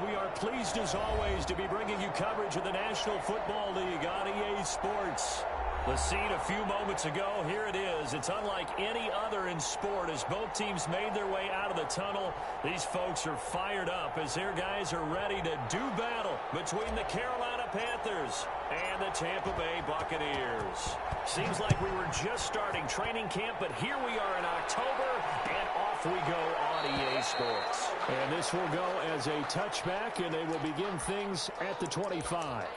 We are pleased as always to be bringing you coverage of the National Football League on EA Sports. The scene a few moments ago, here it is. It's unlike any other in sport as both teams made their way out of the tunnel. These folks are fired up as their guys are ready to do battle between the Carolina Panthers and the Tampa Bay Buccaneers. Seems like we were just starting training camp, but here we are in October, and off we go on EA Sports. And this will go as a touchback, and they will begin things at the 25.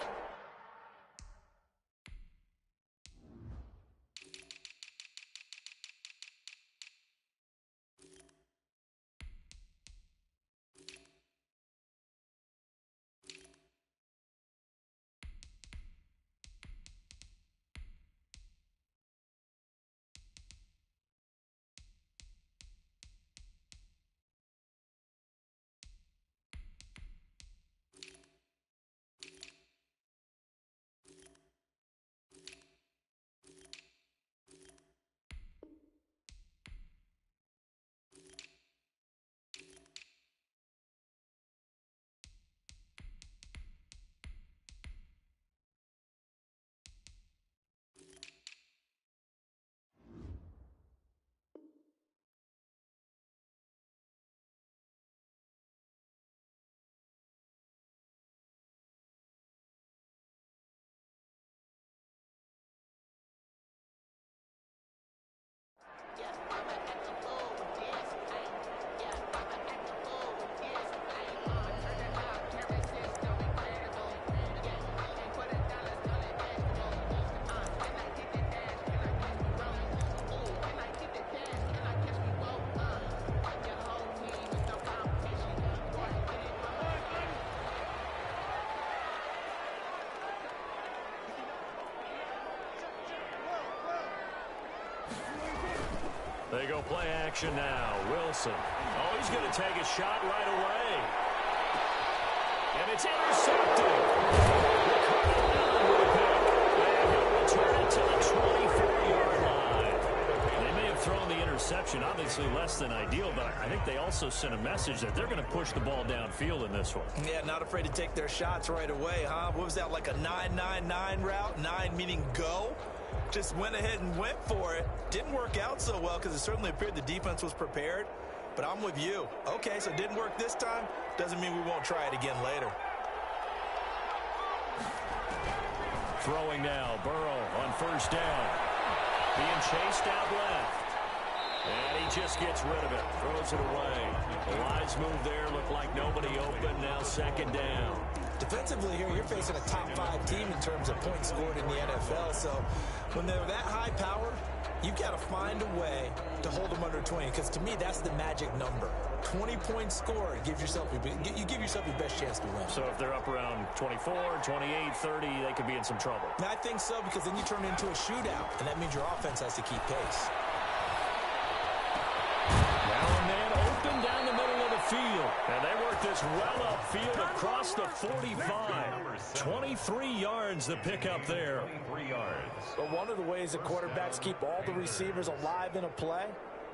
They go play action now. Wilson. Oh, he's going to take a shot right away. And it's intercepted. And he'll return it to the 24-yard line. They may have thrown the interception, obviously less than ideal, but I think they also sent a message that they're going to push the ball downfield in this one. Yeah, not afraid to take their shots right away, huh? What was that, like a 9-9-9 route? 9 meaning go? Just went ahead and went for it. Didn't work out so well because it certainly appeared the defense was prepared. But I'm with you. Okay, so it didn't work this time. Doesn't mean we won't try it again later. Throwing now. Burrow on first down. Being chased out left. And he just gets rid of it. Throws it away. The lines move there. Look like nobody open. Now second down. Defensively here, you're facing a top-5 team in terms of points scored in the NFL. So when they're that high power, you've got to find a way to hold them under 20. Because to me, that's the magic number. 20 points scored. You give yourself your best chance to win. So if they're up around 24, 28, 30, they could be in some trouble. And I think so, because then you turn it into a shootout. And that means your offense has to keep pace. Now a man open down the middle of the field. And they work this well upfield across the 45. 23 yards the pickup there. 23 yards. But one of the ways that quarterbacks keep all the receivers alive in a play,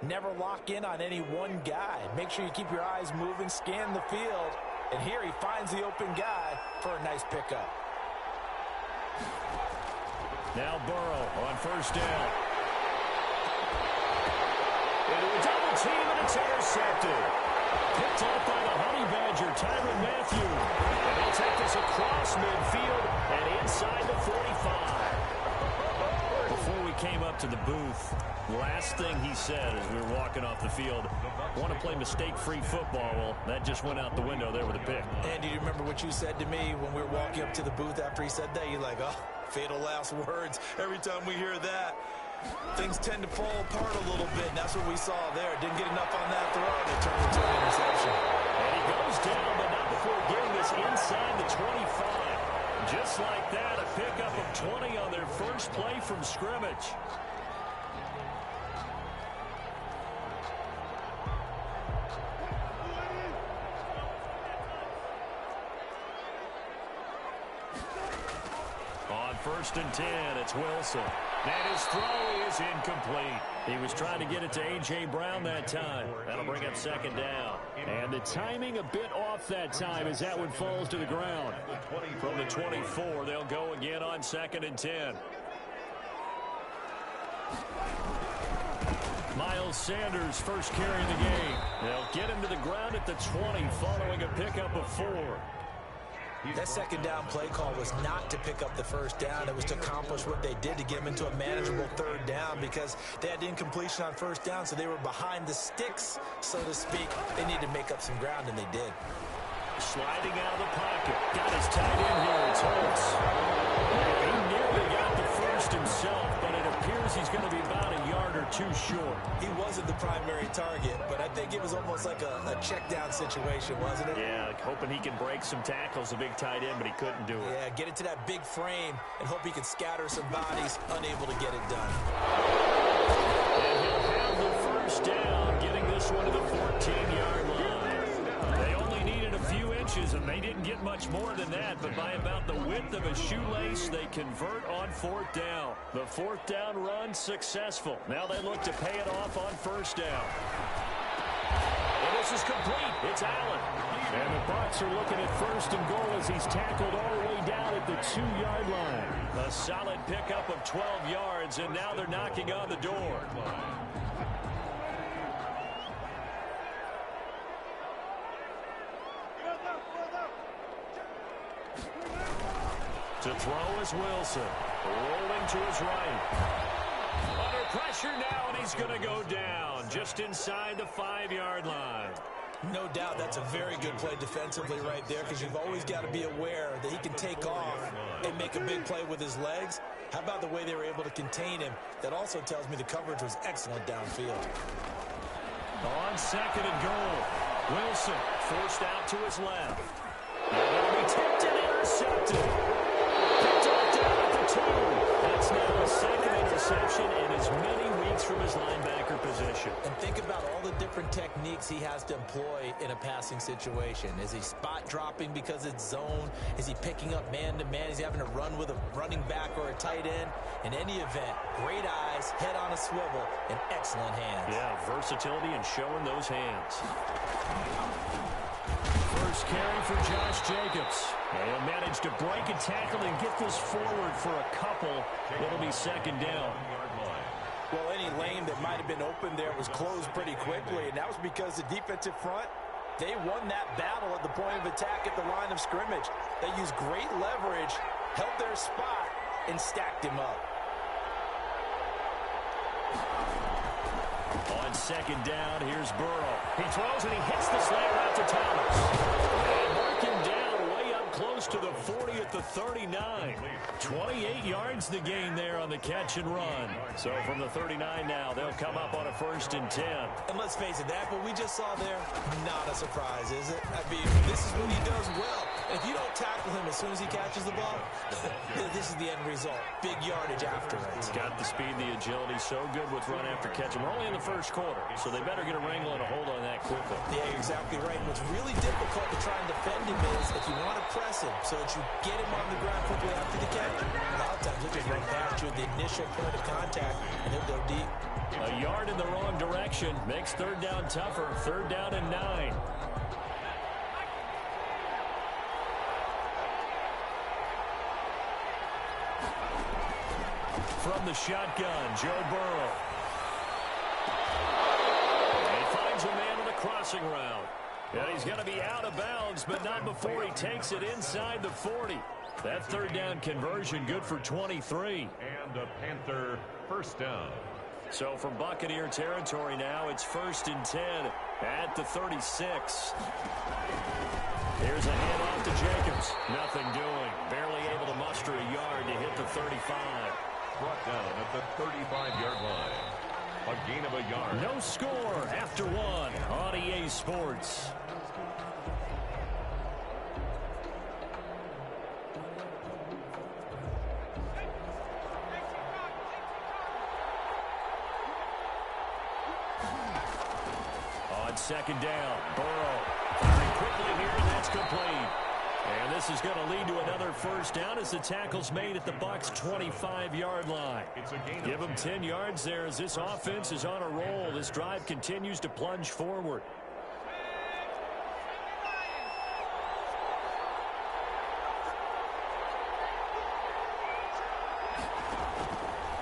never lock in on any one guy. Make sure you keep your eyes moving, scan the field. And here he finds the open guy for a nice pickup. Now Burrow on first down. Into a double team, and it's intercepted. Picked off by the Honey Badger, Tyrann Mathieu. And they'll take this across midfield and inside the 45. Before we came up to the booth, last thing he said as we were walking off the field, want to play mistake-free football. Well, that just went out the window there with a pick. And do you remember what you said to me when we were walking up to the booth after he said that? You're like, oh, fatal last words. Every time we hear that, things tend to fall apart a little bit, and that's what we saw there. Didn't get enough on that throw, and it turned into an interception. And he goes down, but not before getting this inside the 25. Just like that, a pickup of 20 on their first play from scrimmage. On 1st and 10, it's Wilson. And his throw is incomplete. He was trying to get it to A.J. Brown that time. That'll bring up second down. And the timing a bit off that time as that one falls to the ground. From the 24, they'll go again on 2nd and 10. Miles Sanders first carry of the game. They'll get him to the ground at the 20 following a pickup of 4. That second down play call was not to pick up the first down. It was to accomplish what they did to get them into a manageable third down because they had incompletion on first down, so they were behind the sticks, so to speak. They needed to make up some ground, and they did. Sliding out of the pocket. Got his tight end here. It's Holtz. He nearly got the first himself, but it appears he's going to be about a yard or 2 short. He wasn't the primary target, but I think it was almost like a check down situation, wasn't it? Yeah, hoping he can break some tackles, a big tight end, but he couldn't do it. Yeah, get it to that big frame and hope he can scatter some bodies, unable to get it done. And he'll have the first down, getting this one to the 14-yard line. They only needed a few inches, and they didn't get much more than that, but by about the width of a shoelace, they convert on 4th down. The 4th down run successful. Now they look to pay it off on 1st down. And this is complete. It's Allen. And the Bucs are looking at 1st and goal as he's tackled all the way down at the 2-yard line. A solid pickup of 12 yards, and now they're knocking on the door. To throw is Wilson. Rolling to his right. Under pressure now, and he's going to go down just inside the 5-yard line. No doubt that's a very good play defensively right there because you've always got to be aware that he can take off and make a big play with his legs. How about the way they were able to contain him? That also tells me the coverage was excellent downfield. On 2nd and goal, Wilson forced out to his left. They're going to be tipped and intercepted. Picked up down at the 2. That's now the 2nd interception in as many weeks from his linebacker position. And think about all the different techniques he has to employ in a passing situation. Is he spot dropping because it's zone? Is he picking up man-to-man? Is he having to run with a running back or a tight end? In any event, great eyes, head on a swivel, and excellent hands. Yeah, versatility and showing those hands. First carry for Josh Jacobs. He'll manage to break a tackle and get this forward for a couple. It'll be 2nd down. Well, any lane that might have been open there was closed pretty quickly, and that was because the defensive front, they won that battle at the point of attack at the line of scrimmage. They used great leverage, held their spot, and stacked him up. On 2nd down, here's Burrow. He throws and he hits the slant route to Thomas. And mark him down way up close to the 40 at the 39. 28 yards the gain there on the catch and run. So from the 39 now, they'll come up on a 1st and 10. And let's face it, that what we just saw there, not a surprise, is it? I mean, this is what he does well. And if you don't tackle him as soon as he catches the ball, this is the end result. Big yardage after it. He's got the speed, the agility, so good with run after catch. And we're only in the 1st quarter, so they better get a wrangle and a hold on that quickly. Yeah, exactly right. What's really difficult to try and defend him is if you want to press him so that you get him on the ground quickly after the catch, a lot of times he'll just run past you at the initial point of contact, and he'll go deep. A yard in the wrong direction makes 3rd down tougher. 3rd down and 9. From the shotgun, Joe Burrow. And he finds a man on the crossing route. And he's going to be out of bounds, but not before he takes it inside the 40. That 3rd down conversion good for 23. And a Panther 1st down. So from Buccaneer territory now, it's 1st and 10 at the 36. Here's a handoff to Jacobs. Nothing doing. Barely able to muster a yard to hit the 35. Brought down at the 35-yard line. A gain of a yard. No score after 1 on EA Sports. On 2nd down, Burrow firing quickly here, and that's complete. And this this is going to lead to another first down as the tackle's made at the Bucs' 25-yard line. Give them 10 yards there as this offense is on a roll. This drive continues to plunge forward.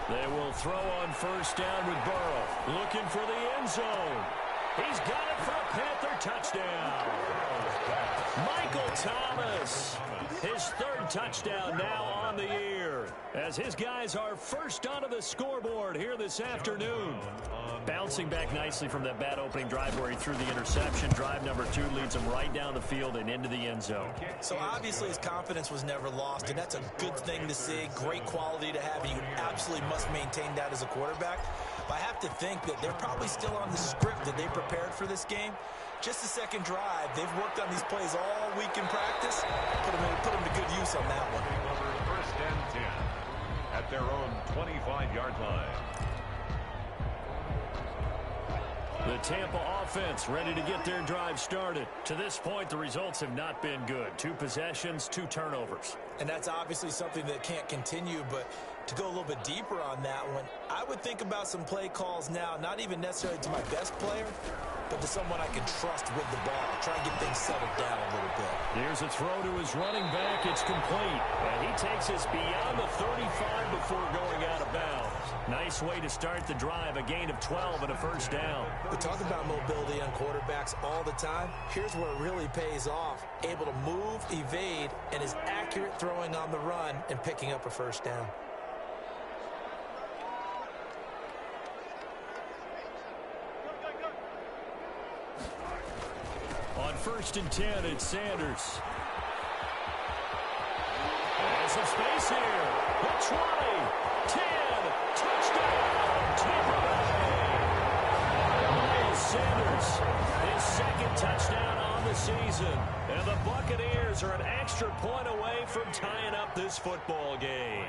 They will throw on first down with Burrow. Looking for the end zone. He's got it for a Panther touchdown. Michael Thomas, his third touchdown now on the year, as his guys are first onto the scoreboard here this afternoon. Bouncing back nicely from that bad opening drive where he threw the interception. Drive number 2 leads him right down the field and into the end zone. So obviously his confidence was never lost, and that's a good thing to see. Great quality to have, and you absolutely must maintain that as a quarterback. But I have to think that they're probably still on the script that they prepared for this game. Just the second drive, they've worked on these plays all week in practice. Put them to good use on that one. First and 10 at their own 25-yard line. The Tampa offense ready to get their drive started. To this point, the results have not been good. 2 possessions, 2 turnovers. And that's obviously something that can't continue, but to go a little bit deeper on that one, I would think about some play calls now, not even necessarily to my best player, but to someone I can trust with the ball. Try and get things settled down a little bit. Here's a throw to his running back. It's complete. And he takes us beyond the 35 before going out of bounds. Nice way to start the drive. A gain of 12 and a first down. We talk about mobility on quarterbacks all the time. Here's where it really pays off. Able to move, evade, and is accurate throwing on the run and picking up a first down. On first and 10, it's Sanders. There's some space here. The 20, 10, touchdown, Tampa Bay. Miles Sanders, his second touchdown on the season. And the Buccaneers are an extra point away from tying up this football game.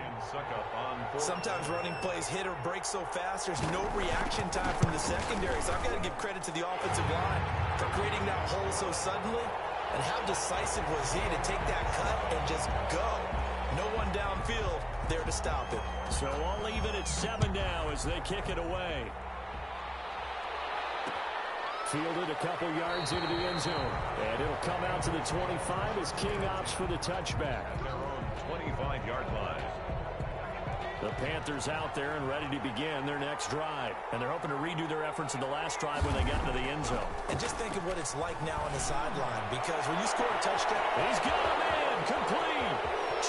Sometimes running plays hit or break so fast, there's no reaction time from the secondary. So I've got to give credit to the offensive line for creating that hole so suddenly. And how decisive was he to take that cut and just go? No one downfield there to stop it. So I'll leave it at 7 now as they kick it away. Fielded a couple yards into the end zone. And it'll come out to the 25 as King opts for the touchback. At their own 25-yard line. The Panthers out there and ready to begin their next drive. And they're hoping to redo their efforts in the last drive when they got into the end zone. And just think of what it's like now on the sideline, because when you score a touchdown, he's got him in, complete,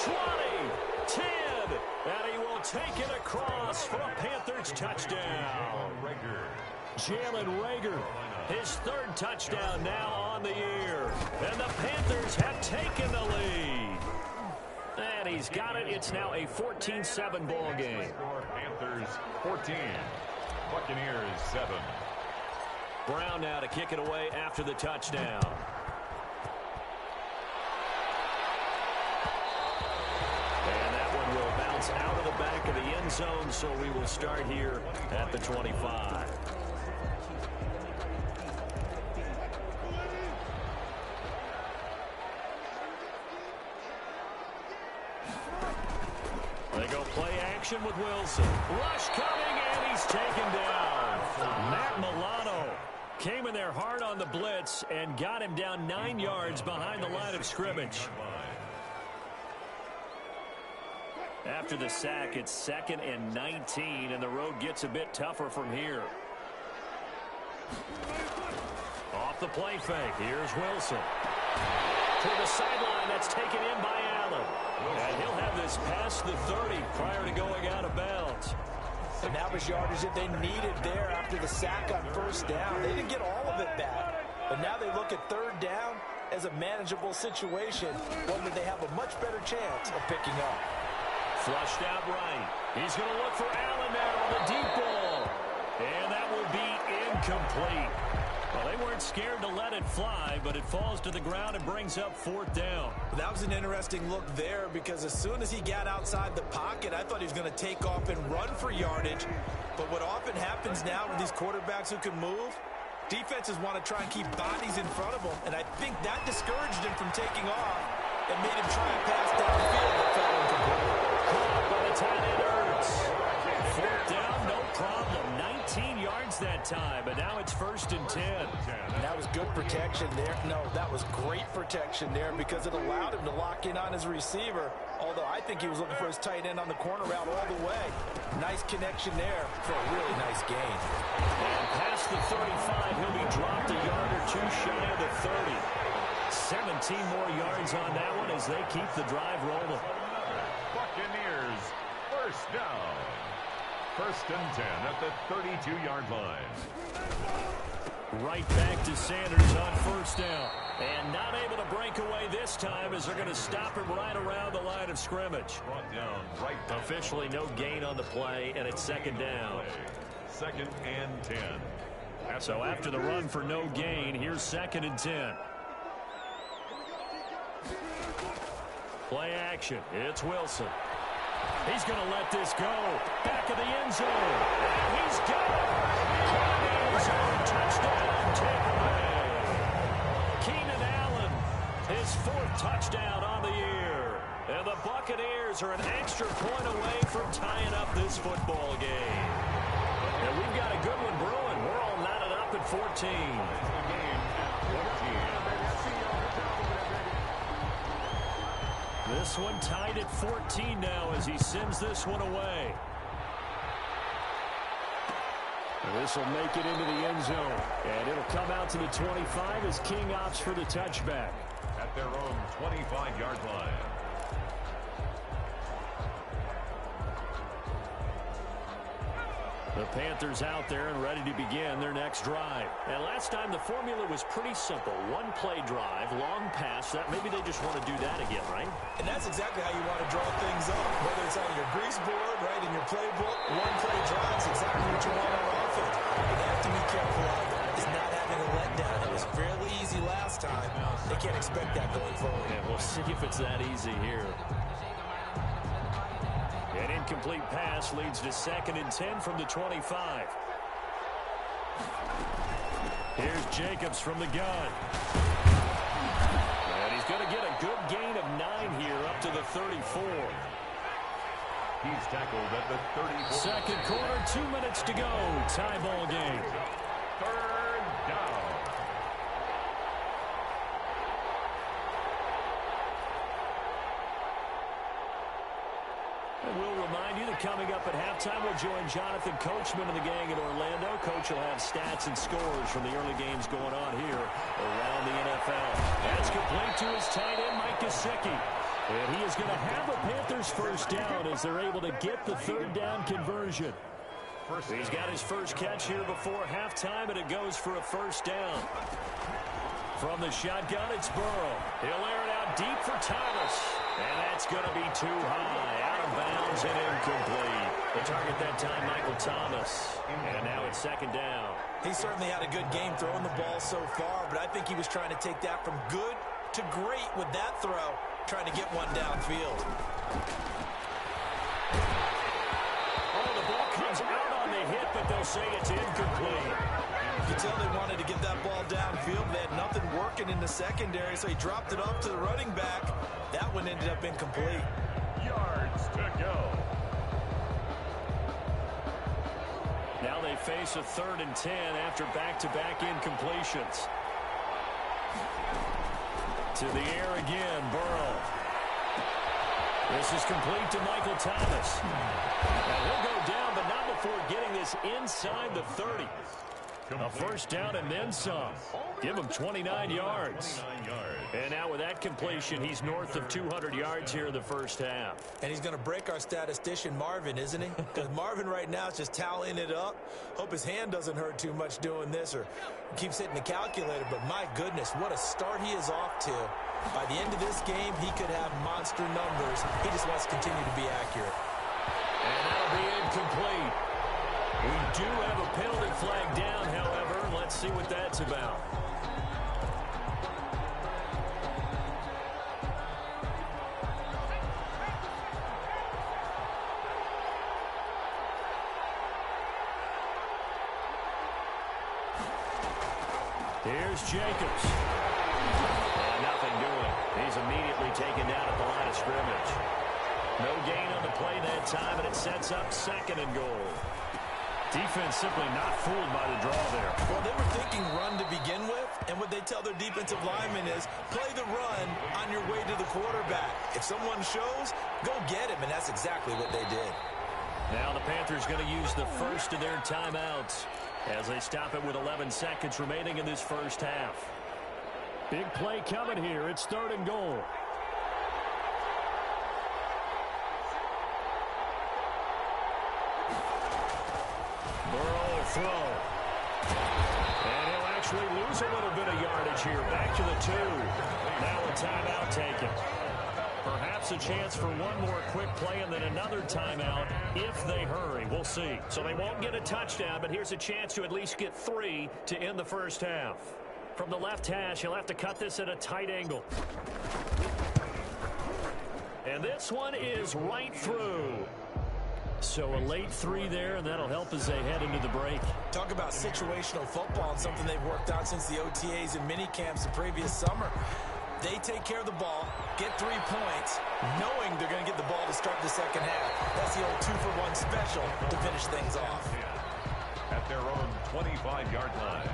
20, 10, and he will take it across for a Panthers touchdown. Jalen Reagor, his third touchdown now on the year. And the Panthers have taken the lead. And he's got it. It's now a 14-7 ball game. Panthers 14, Buccaneers 7. Brown now to kick it away after the touchdown. And that one will bounce out of the back of the end zone, so we will start here at the 25. They go play action with Wilson. Rush coming, and he's taken down. Matt Milano came in there hard on the blitz and got him down 9 yards behind the line of scrimmage. After the sack, it's 2nd and 19, and the road gets a bit tougher from here. Off the play fake, here's Wilson. To the sideline, that's taken in by Allen. And he'll have this past the 30 prior to going out of bounds. And that was yardage that they needed there after the sack on first down. They didn't get all of it back. But now they look at third down as a manageable situation, one that they have a much better chance of picking up. Flushed out right. He's going to look for Allen now on the deep ball. And that will be incomplete. Well, they weren't scared to let it fly, but it falls to the ground and brings up 4th down. That was an interesting look there, because as soon as he got outside the pocket, I thought he was going to take off and run for yardage. But what often happens now with these quarterbacks who can move, defenses want to try and keep bodies in front of them, and I think that discouraged him from taking off. and made him try and pass downfield that fell incomplete. Caught up by the tight end, Ertz. Fourth down, no problem. 19 yards that time, but now it's 1st and 10. That was good protection there. No, that was great protection there because it allowed him to lock in on his receiver, although I think he was looking for his tight end on the corner route all the way. Nice connection there for a really nice gain. And past the 35, he'll be dropped a yard or two shy of the 30. 17 more yards on that one as they keep the drive rolling. Buccaneers, first down. 1st and 10 at the 32-yard line. Right back to Sanders on 1st down. And not able to break away this time as they're going to stop him right around the line of scrimmage. Brought down right back. Officially no gain on the play, and it's 2nd down. 2nd and 10. So after the run for no gain, here's 2nd and 10. Play action. It's Wilson. He's going to let this go. Back of the end zone. And he's got it. End zone touchdown. Takeaway. Keenan Allen, his 4th touchdown on the year. And the Buccaneers are an extra point away from tying up this football game. And we've got a good one brewing. We're all knotted up at 14. This one tied at 14 now as he sends this one away. This will make it into the end zone. And it'll come out to the 25 as King opts for the touchback. At their own 25-yard line. The Panthers out there and ready to begin their next drive. And last time the formula was pretty simple. One play drive, long pass. That maybe they just want to do that again, right? And that's exactly how you want to draw things up. Whether it's on your grease board, right, in your playbook, one play drive is exactly what you want on offense. But they have to be careful of is not having a letdown. It was fairly easy last time. They can't expect that going forward. Yeah, we'll see if it's that easy here. An incomplete pass leads to 2nd and 10 from the 25. Here's Jacobs from the gun. And he's going to get a good gain of 9 here up to the 34. He's tackled at the 34. 2nd quarter, 2 minutes to go. Tie ball game. 3rd down. And we'll remind you that coming up at halftime, we'll join Jonathan Coachman and the gang in Orlando. Coach will have stats and scores from the early games going on here around the NFL. That's complete to his tight end, Mike Gesicki. And he is going to have a Panthers 1st down as they're able to get the 3rd down conversion. He's got his first catch here before halftime, and it goes for a 1st down. From the shotgun, it's Burrow. He'll air it out deep for Thomas. And that's going to be too high. Out of bounds and incomplete. The target that time, Michael Thomas. And now it's 2nd down. He certainly had a good game throwing the ball so far, but I think he was trying to take that from good to great with that throw, trying to get one downfield. Oh, the ball comes out on the hit, but they'll say it's incomplete. You can tell they wanted to get that ball downfield. They had nothing working in the secondary, so he dropped it up to the running back. That one ended up incomplete. Yards to go. Now they face a 3rd and 10 after back-to-back incompletions. To the air again, Burrow. This is complete to Michael Thomas. Now he'll go down, but not before getting this inside the 30. A 1st down and then some. Give him 29 yards. And now with that completion, he's north of 200 yards here in the 1st half. And he's going to break our statistician, Marvin, isn't he? Because Marvin right now is just tallying it up. Hope his hand doesn't hurt too much doing this or keeps hitting the calculator. But my goodness, what a start he is off to. By the end of this game, he could have monster numbers. He just wants to continue to be accurate. And that'll be incomplete. We do have a penalty flag down, however. Let's see what that's about. Here's Jacobs. And nothing doing. He's immediately taken down at the line of scrimmage. No gain on the play that time, and it sets up 2nd and goal. Defense simply not fooled by the draw there. Well, they were thinking run to begin with, and what they tell their defensive linemen is play the run on your way to the quarterback. If someone shows, go get him, and that's exactly what they did. Now the Panthers going to use the first of their timeouts as they stop it with 11 seconds remaining in this first half. Big play coming here. It's 3rd and goal. Burrow will throw. And he'll actually lose a little bit of yardage here. Back to the 2. Now a timeout taken. Perhaps a chance for one more quick play and then another timeout if they hurry. We'll see. So they won't get a touchdown, but here's a chance to at least get 3 to end the first half. From the left hash, he'll have to cut this at a tight angle. And this one is right through. So a late 3 there, and that'll help as they head into the break. Talk about situational football and something they've worked on since the OTAs and mini camps the previous summer. They take care of the ball, get 3 points, knowing they're going to get the ball to start the second half. That's the old 2-for-1 special to finish things off. At their own 25-yard line.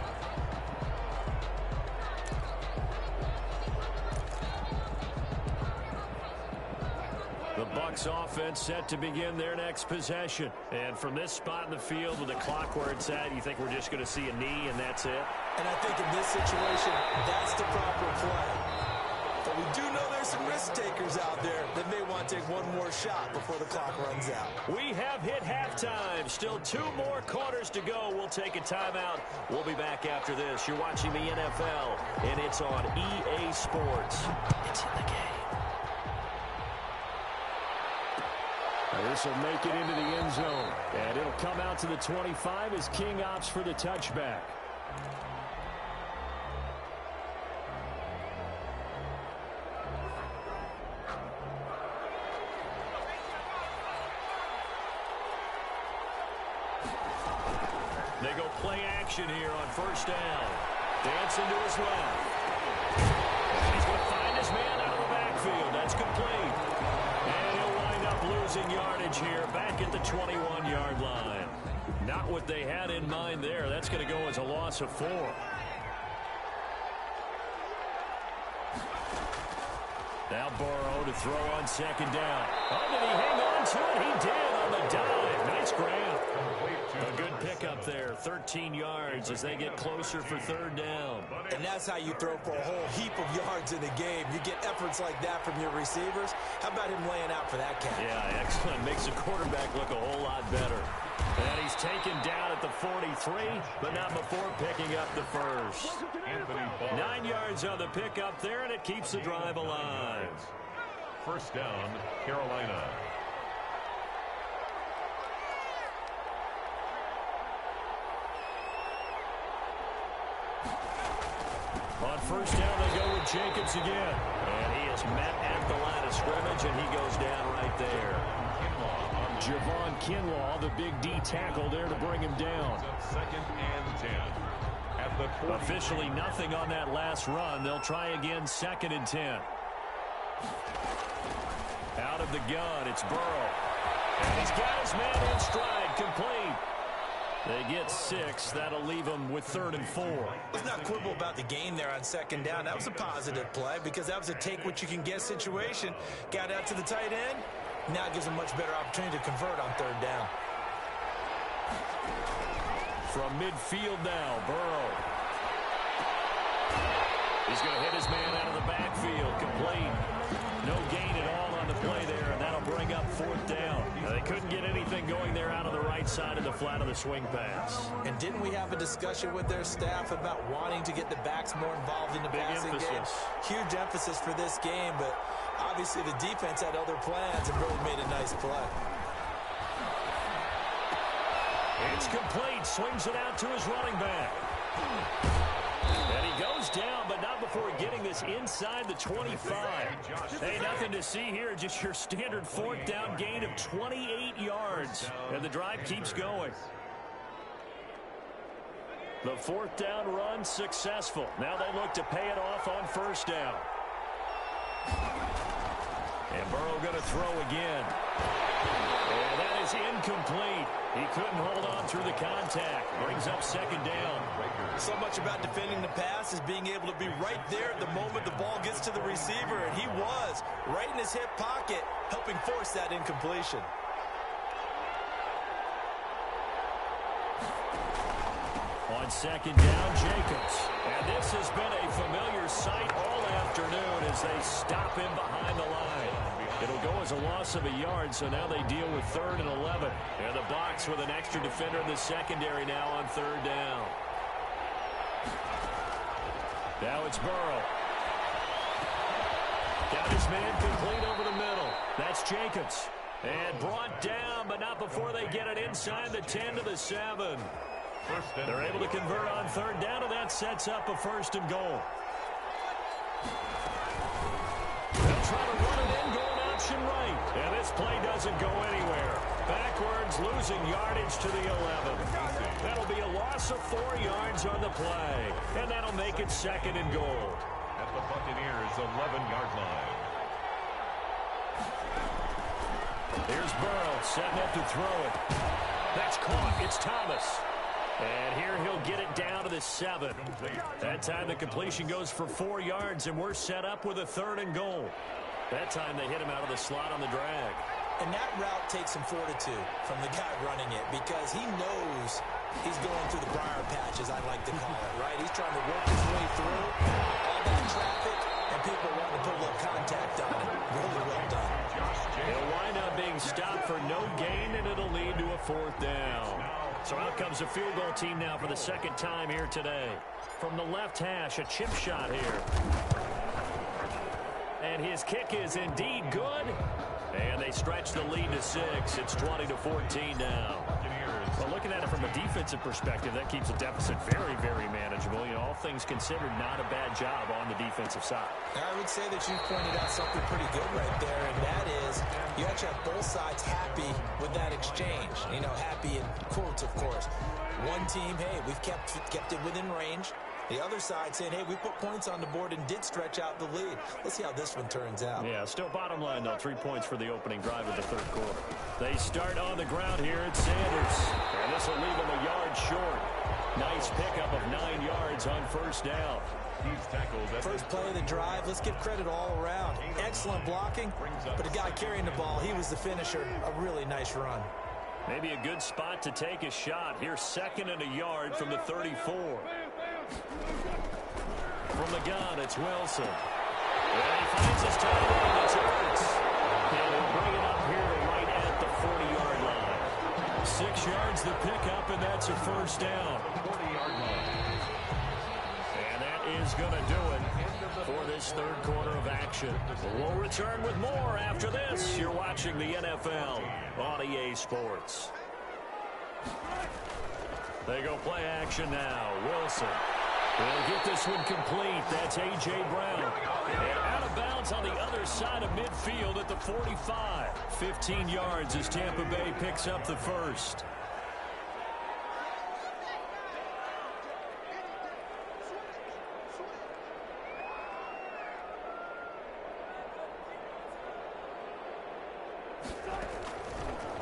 The Bucs offense set to begin their next possession. And from this spot in the field with the clock where it's at, you think we're just going to see a knee and that's it? And I think in this situation, that's the proper play. But we do know there's some risk takers out there that may want to take one more shot before the clock runs out. We have hit halftime. Still 2 more quarters to go. We'll take a timeout. We'll be back after this. You're watching the NFL, and it's on EA Sports. It's in the game. This will make it into the end zone. And it'll come out to the 25 as King opts for the touchback. They go play action here on first down. Dancing to his left. And he's going to find his man out of the backfield. That's complete. And he'll wind up losing yardage here back at the 21-yard line. Not what they had in mind there. That's going to go as a loss of 4. Now Burrow to throw on second down. Oh, did he hang on to it? He did on the dive. Nice grab. A good pickup there. 13 yards as they get closer for third down. And that's how you throw for a whole heap of yards in a game. You get efforts like that from your receivers. How about him laying out for that catch? Yeah, excellent. Makes the quarterback look a whole lot better. And he's taken down at the 43, but not before picking up the first. 9 yards on the pickup there, and it keeps the drive alive. First down, Carolina. On first down, they go with Jacobs again. And he is met at the line of scrimmage, and he goes down right there. Javon Kinlaw, the big D tackle there to bring him down. Second and 10. At the 40. Officially nothing on that last run. They'll try again, second and 10. Out of the gun, it's Burrow. And he's got his man in stride, complete. They get 6. That'll leave them with third and 4. Let's not quibble about the gain there on second down. That was a positive play because that was a take-what-you-can-get situation. Got out to the tight end. Now it gives them much better opportunity to convert on third down. From midfield now, Burrow. He's going to hit his man out of the backfield, complete. No gain at all on the play there, and that'll bring up fourth down. Now, they couldn't get anything going there out of the right side of the flat of the swing pass. And didn't we have a discussion with their staff about wanting to get the backs more involved in the passing game? Huge emphasis for this game, but obviously the defense had other plans and really made a nice play. It's complete. Swings it out to his running back. And he goes down, but not before getting this inside the 25. Hey, nothing to see here. Just your standard fourth down gain of 28 yards. And the drive keeps going. The fourth down run successful. Now they look to pay it off on first down. And Burrow going to throw again. And that is incomplete. He couldn't hold on through the contact. Brings up second down. So much about defending the pass is being able to be right there at the moment the ball gets to the receiver. And he was right in his hip pocket, helping force that incompletion. On second down, Jacobs. And this has been a familiar sight all afternoon as they stop him behind the line. It'll go as a loss of a yard, so now they deal with 3rd and 11. And the box with an extra defender in the secondary now on 3rd down. Now it's Burrow. Got his man complete over the middle. That's Jacobs. And brought down, but not before they get it inside the 10 to the 7. They're able to convert on 3rd down, and that sets up a 1st and goal. They'll try to run it in, going option right. And this play doesn't go anywhere. Backwards, losing yardage to the 11. That'll be a loss of 4 yards on the play. And that'll make it 2nd and goal. At the Buccaneers' 11-yard line. Here's Burrow, setting up to throw it. That's caught. It's Thomas. And here he'll get it down to the 7. That time the completion goes for 4 yards, and we're set up with a 3rd and goal. That time they hit him out of the slot on the drag. And that route takes some fortitude from the guy running it because he knows he's going through the briar patch, as I like to call it, right? He's trying to work his way through all that traffic, and people want to put a little contact on it. Really well done. It'll wind up being stopped for no gain, and it'll lead to a 4th down. So out comes a field goal team now for the 2nd time here today. From the left hash, a chip shot here. And his kick is indeed good. And they stretch the lead to 6. It's 20-14 now. Well, looking at it from a defensive perspective, that keeps the deficit very, very manageable. You know, all things considered, not a bad job on the defensive side. I would say that you pointed out something pretty good right there, and that is you actually have both sides happy with that exchange. You know, happy in quotes, of course. One team, hey, we've kept it within range. The other side saying, hey, we put points on the board and did stretch out the lead. Let's see how this one turns out. Yeah, still bottom line, though. 3 points for the opening drive of the 3rd quarter. They start on the ground here at Sanders. And this will leave them a yard short. Nice pickup of 9 yards on 1st down. He's tackled. First play of the drive, let's give credit all around. Excellent blocking, but the guy carrying the ball, he was the finisher. A really nice run. Maybe a good spot to take a shot. Here's 2nd and a yard from the 34. From the gun, it's Wilson. And he finds his target, and it's Ertz. And he'll bring it up here to right at the 40-yard line. 6 yards the pickup, and that's a 1st down. 40-yard line. And that is going to do it for this 3rd quarter of action. We'll return with more after this. You're watching the NFL on EA Sports. They go play action now. Wilson. They'll get this one complete. That's A.J. Brown. And out of bounds on the other side of midfield at the 45. 15 yards as Tampa Bay picks up the 1st.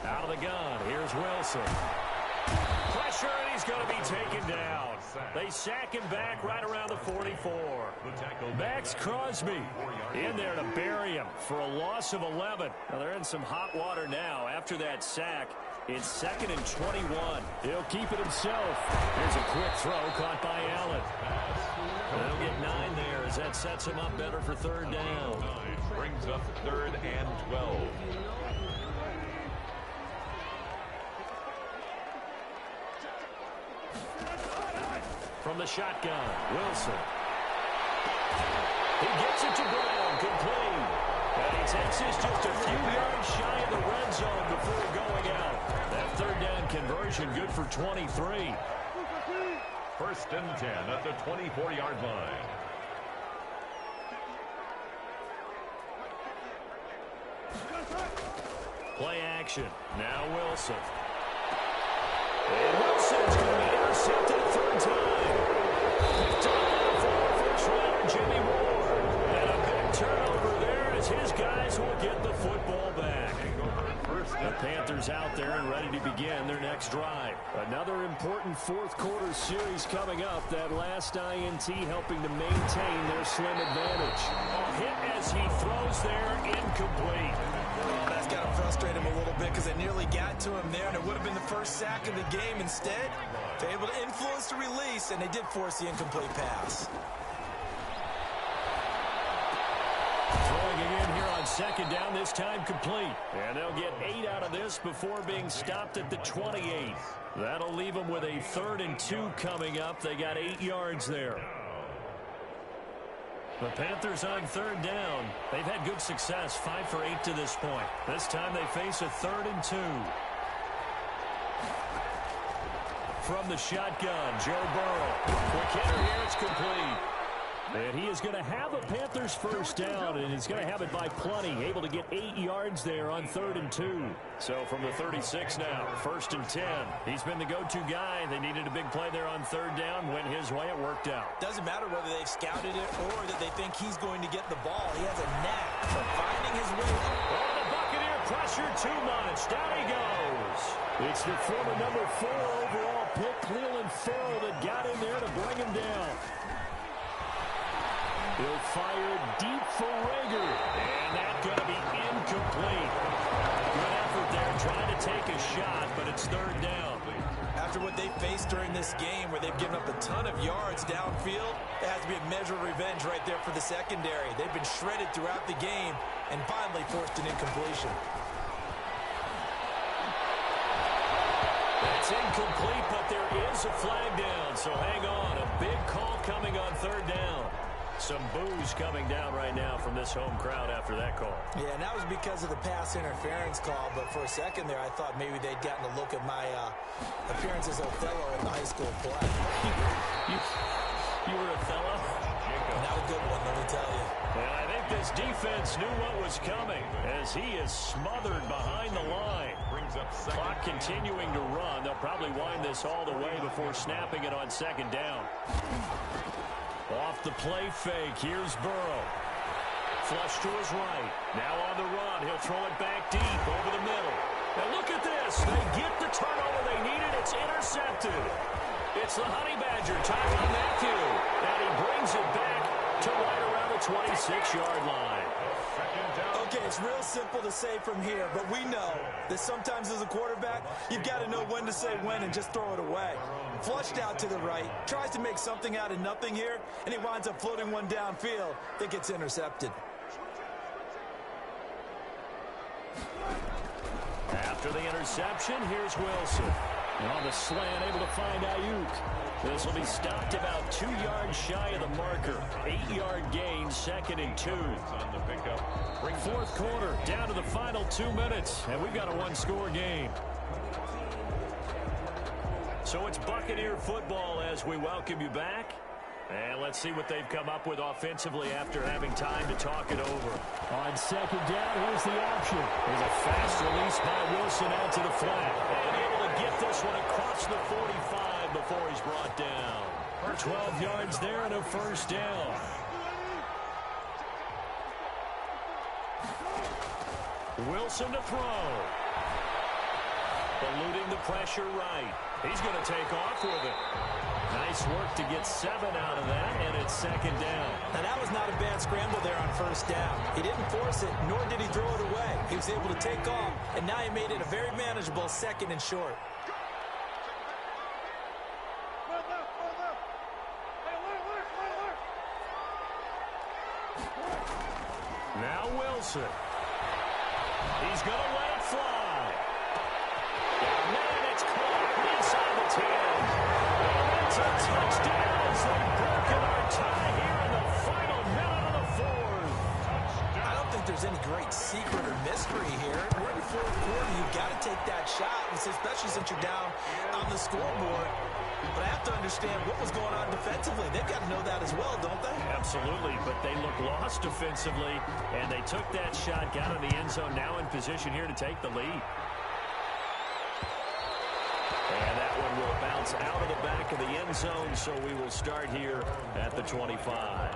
Out of the gun. Here's Wilson. Pressure, and he's going to be taken down. They sack him back right around the 44. Max Crosby in there to bury him for a loss of 11. Now they're in some hot water now after that sack. It's 2nd and 21. He'll keep it himself. Here's a quick throw caught by Allen. They'll get 9 there as that sets him up better for 3rd down. Brings up 3rd and 12. From the shotgun, Wilson. He gets it to Brown, complete. And he takes this just a few yards shy of the red zone before going out. That 3rd down conversion good for 23. 1st and 10 at the 24-yard line. Play action. Now Wilson. And Wilson's going to be intercepted a 3rd time. Picked up for first rounder Jimmy Ward. And a big turnover there as his guys Panthers will get the football back. The Panthers out there and ready to begin their next drive. Another important fourth quarter series coming up. That last INT helping to maintain their slim advantage. Hit as he throws there, incomplete. That's got to frustrate him a little bit because they nearly got to him there, and it would have been the first sack of the game. Instead, they're able to influence the release, and they did force the incomplete pass. Throwing it in here on second down, this time complete. And they'll get 8 out of this before being stopped at the 28. That'll leave them with a 3rd and 2 coming up. They got 8 yards there. The Panthers on 3rd down. They've had good success, 5 for 8 to this point. This time they face a 3rd and 2. From the shotgun, Joe Burrow. Quick hitter here, it's complete. And he is going to have a Panthers first down, and he's going to have it by plenty. Able to get 8 yards there on 3rd and 2. So from the 36 now, 1st and 10. He's been the go-to guy. They needed a big play there on 3rd down. Went his way, it worked out. Doesn't matter whether they've scouted it or that they think he's going to get the ball. He has a knack for finding his way. Oh, the Buccaneer pressure too much. Down he goes. It's the former number 4 overall pick, Cleveland Farrell, that got in there to bring him down. He'll fire deep for Rager. And that's going to be incomplete. Good effort there trying to take a shot, but it's 3rd down. After what they faced during this game where they've given up a ton of yards downfield, it has to be a measure of revenge right there for the secondary. They've been shredded throughout the game and finally forced an incompletion. That's incomplete, but there is a flag down, so hang on. A big call coming on 3rd down. Some boos coming down right now from this home crowd after that call. Yeah, and that was because of the pass interference call, but for a second there I thought maybe they'd gotten a look at my appearance as Othello in the high school play. You were Othello? Not a good one, let me tell you. And I think this defense knew what was coming as he is smothered behind the line. Clock continuing to run. They'll probably wind this all the way before snapping it on 2nd down. Off the play fake, here's Burrow. Flush to his right. Now on the run, he'll throw it back deep over the middle. Now look at this. They get the turnover they needed. It's intercepted. It's the Honey Badger, Tyrann Mathieu. And he brings it back to right around the 26-yard line. Okay, it's real simple to say from here, but we know that sometimes as a quarterback, you've got to know when to say when and just throw it away. Flushed out to the right, tries to make something out of nothing here, and he winds up floating one downfield that gets intercepted. After the interception, here's Wilson. On the slant, able to find Ayuk. This will be stopped about 2 yards shy of the marker. 8-yard gain, 2nd and 2. 4th quarter, down to the final 2 minutes, and we've got a 1-score game. So it's Buccaneer football as we welcome you back. And let's see what they've come up with offensively after having time to talk it over. On 2nd down, here's the option. There's a fast release by Wilson out to the flat. And able to get this one across the 45 before he's brought down. 12 yards there and a 1st down. Wilson to throw. Eluding the pressure right. He's going to take off with it. Nice work to get 7 out of that, and it's 2nd down. Now, that was not a bad scramble there on 1st down. He didn't force it, nor did he throw it away. He was able to take off, and now he made it a very manageable 2nd and short. Now Wilson. He's going to let it fly. Man, it's caught inside the 10. And it's a touchdown as they've broken our tie here in the final minute of the 4th. I don't think there's any great secret or mystery here. We're in the 4th quarter. You've got to take that shot, especially since you're down on the scoreboard. But I have to understand what was going on defensively. They've got to know that as well, don't they? Absolutely, but they look lost defensively, and they took that shot, got in the end zone, now in position here to take the lead. And that one will bounce out of the back of the end zone, so we will start here at the 25.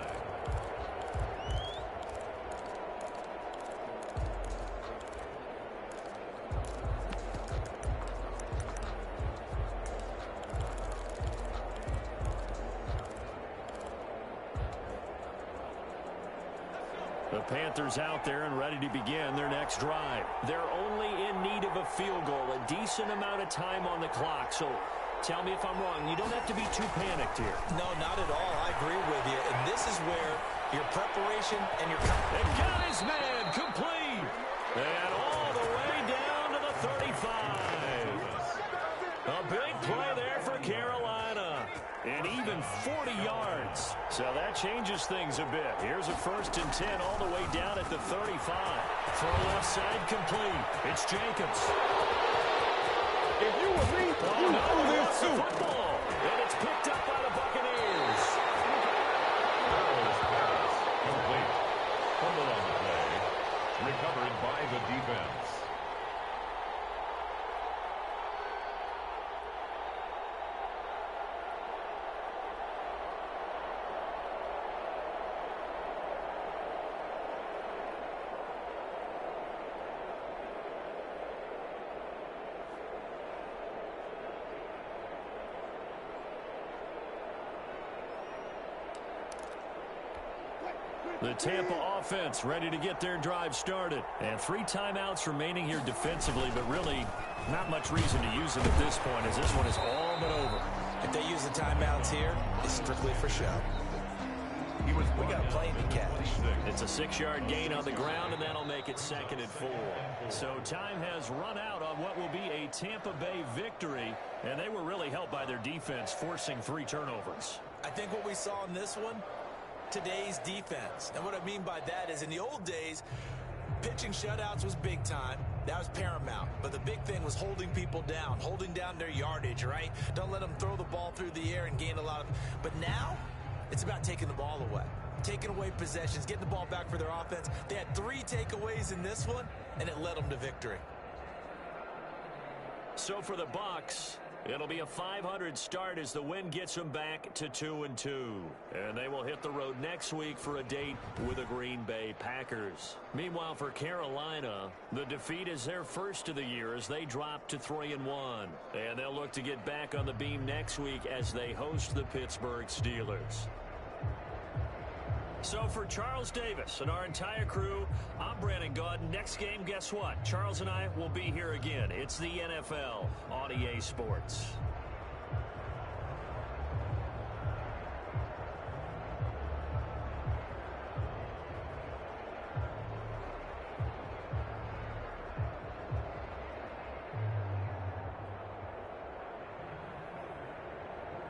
The Panthers out there and ready to begin their next drive. They're only in need of a field goal, a decent amount of time on the clock. So tell me if I'm wrong. You don't have to be too panicked here. No, not at all. I agree with you. And this is where your preparation and your... And got his man complete. And all the way down to the 35. A big play there for Carolina. And even 40 yards. So that changes things a bit. Here's a 1st and 10 all the way down at the 35. Throw left side complete. It's Jacobs. If you were me, you would do this too. Football. And it's picked up by the Buccaneers. Complete. Fumble on the play. Recovered by the defense. The Tampa offense ready to get their drive started. And 3 timeouts remaining here defensively, but really not much reason to use them at this point as this one is all but over. If they use the timeouts here, it's strictly for show. We got a plane to catch. It's a 6-yard gain on the ground, and that'll make it 2nd and 4. So time has run out on what will be a Tampa Bay victory, and they were really helped by their defense forcing 3 turnovers. I think what we saw in this one, today's defense. And what I mean by that is in the old days, pitching shutouts was big time. That was paramount. But the big thing was holding people down, holding down their yardage, right? Don't let them throw the ball through the air and gain a lot of... But now, it's about taking the ball away. Taking away possessions, getting the ball back for their offense. They had 3 takeaways in this one, and it led them to victory. So for the Bucs, it'll be a 500 start as the win gets them back to 2-2. And they will hit the road next week for a date with the Green Bay Packers. Meanwhile, for Carolina, the defeat is their first of the year as they drop to 3-1. And they'll look to get back on the beam next week as they host the Pittsburgh Steelers. So for Charles Davis and our entire crew, I'm Brandon Gaudin. Next game, guess what? Charles and I will be here again. It's the NFL on EA Sports.